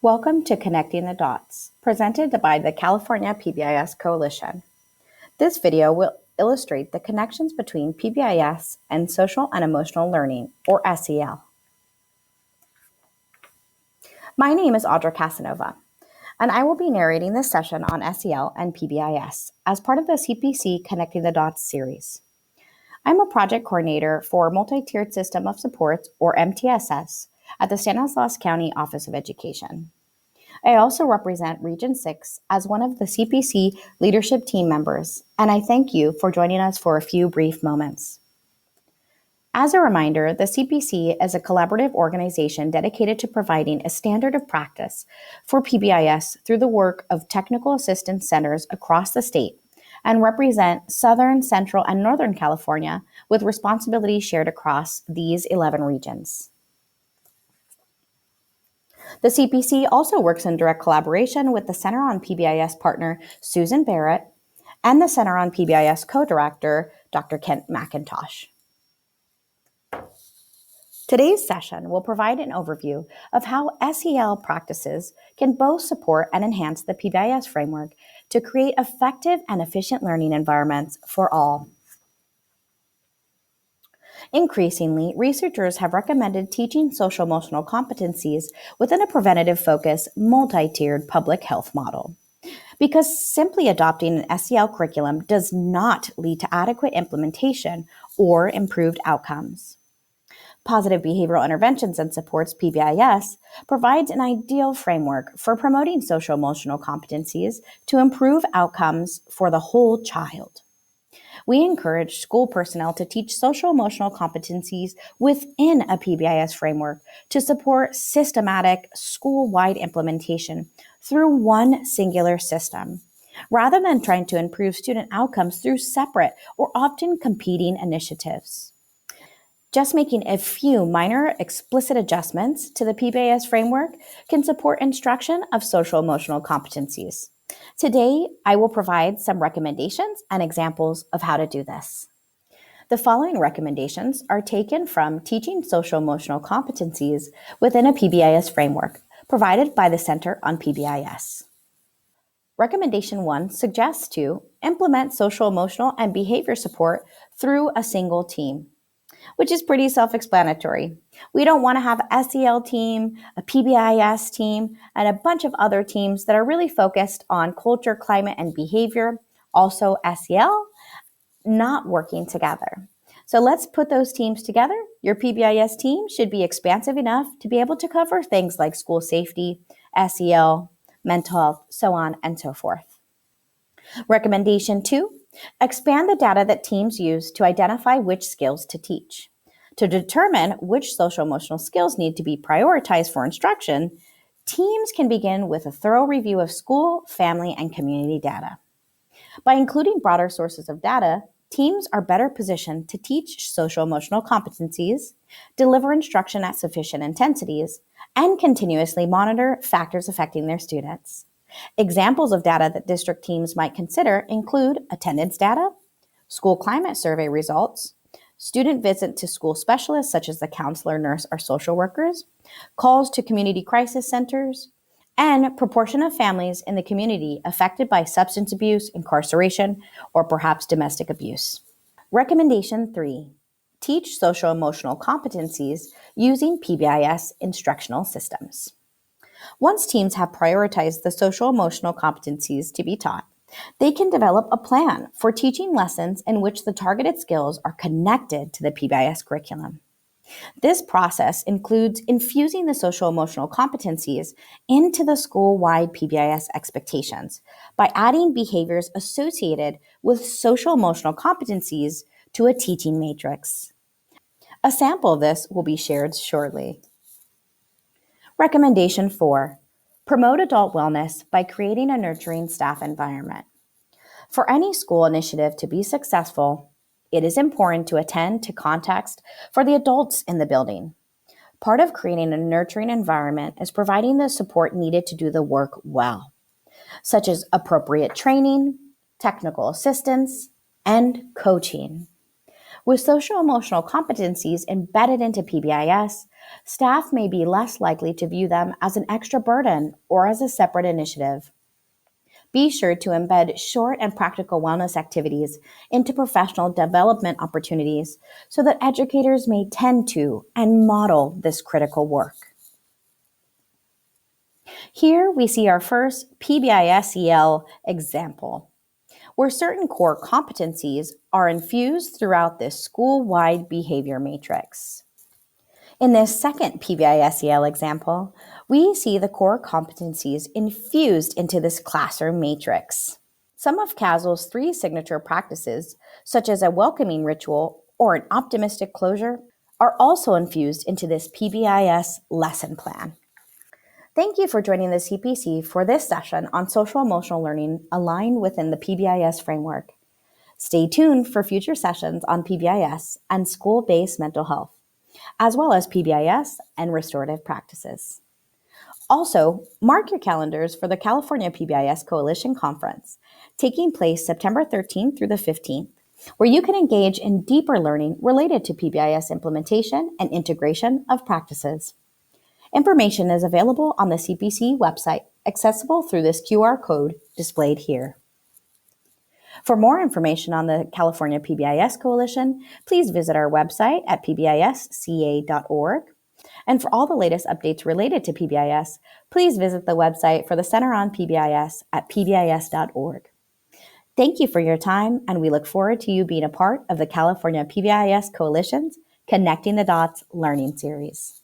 Welcome to Connecting the Dots, presented by the California PBIS Coalition. This video will illustrate the connections between PBIS and social and emotional learning, or SEL. My name is Audra Casanova, and I will be narrating this session on SEL and PBIS as part of the CPC Connecting the Dots series. I'm a project coordinator for Multi-Tiered System of Supports, or MTSS, at the Stanislaus County Office of Education. I also represent Region 6 as one of the CPC leadership team members, and I thank you for joining us for a few brief moments. As a reminder, the CPC is a collaborative organization dedicated to providing a standard of practice for PBIS through the work of technical assistance centers across the state and represent Southern, Central, and Northern California with responsibilities shared across these 11 regions. The CPC also works in direct collaboration with the Center on PBIS partner Susan Barrett and the Center on PBIS co-director Dr. Kent McIntosh. Today's session will provide an overview of how SEL practices can both support and enhance the PBIS framework to create effective and efficient learning environments for all. Increasingly, researchers have recommended teaching social-emotional competencies within a preventative focus, multi-tiered public health model. Because simply adopting an SEL curriculum does not lead to adequate implementation or improved outcomes. Positive Behavioral Interventions and Supports, PBIS, provides an ideal framework for promoting social-emotional competencies to improve outcomes for the whole child. We encourage school personnel to teach social-emotional competencies within a PBIS framework to support systematic school-wide implementation through one singular system, rather than trying to improve student outcomes through separate or often competing initiatives. Just making a few minor explicit adjustments to the PBIS framework can support instruction of social-emotional competencies. Today, I will provide some recommendations and examples of how to do this. The following recommendations are taken from Teaching Social-Emotional Competencies within a PBIS framework, provided by the Center on PBIS. Recommendation 1 suggests to implement social-emotional and behavior support through a single team, which is pretty self-explanatory. We don't want to have a SEL team, a PBIS team, and a bunch of other teams that are really focused on culture, climate, and behavior, also SEL, not working together. So let's put those teams together. Your PBIS team should be expansive enough to be able to cover things like school safety, SEL, mental health, so on and so forth. Recommendation 2, expand the data that teams use to identify which skills to teach. To determine which social-emotional skills need to be prioritized for instruction, teams can begin with a thorough review of school, family, and community data. By including broader sources of data, teams are better positioned to teach social-emotional competencies, deliver instruction at sufficient intensities, and continuously monitor factors affecting their students. Examples of data that district teams might consider include attendance data, school climate survey results, student visit to school specialists such as the counselor, nurse, or social workers, calls to community crisis centers, and proportion of families in the community affected by substance abuse, incarceration, or perhaps domestic abuse. Recommendation 3, teach social-emotional competencies using PBIS instructional systems. Once teams have prioritized the social-emotional competencies to be taught, they can develop a plan for teaching lessons in which the targeted skills are connected to the PBIS curriculum. This process includes infusing the social-emotional competencies into the school-wide PBIS expectations by adding behaviors associated with social-emotional competencies to a teaching matrix. A sample of this will be shared shortly. Recommendation 4, promote adult wellness by creating a nurturing staff environment. For any school initiative to be successful, it is important to attend to context for the adults in the building. Part of creating a nurturing environment is providing the support needed to do the work well, such as appropriate training, technical assistance, and coaching. With social-emotional competencies embedded into PBIS, staff may be less likely to view them as an extra burden or as a separate initiative. Be sure to embed short and practical wellness activities into professional development opportunities so that educators may tend to and model this critical work. Here we see our first PBISel example, where certain core competencies are infused throughout this school-wide behavior matrix. In this second PBISel example, we see the core competencies infused into this classroom matrix. Some of CASEL's 3 signature practices, such as a welcoming ritual or an optimistic closure, are also infused into this PBIS lesson plan. Thank you for joining the CPC for this session on social emotional learning aligned within the PBIS framework. Stay tuned for future sessions on PBIS and school-based mental health, as well as PBIS and restorative practices. Also, mark your calendars for the California PBIS Coalition Conference, taking place September 13th through the 15th, where you can engage in deeper learning related to PBIS implementation and integration of practices. Information is available on the CPC website, accessible through this QR code displayed here. For more information on the California PBIS Coalition, please visit our website at pbisca.org. And for all the latest updates related to PBIS, please visit the website for the Center on PBIS at pbis.org. Thank you for your time, and we look forward to you being a part of the California PBIS Coalition's Connecting the Dots Learning Series.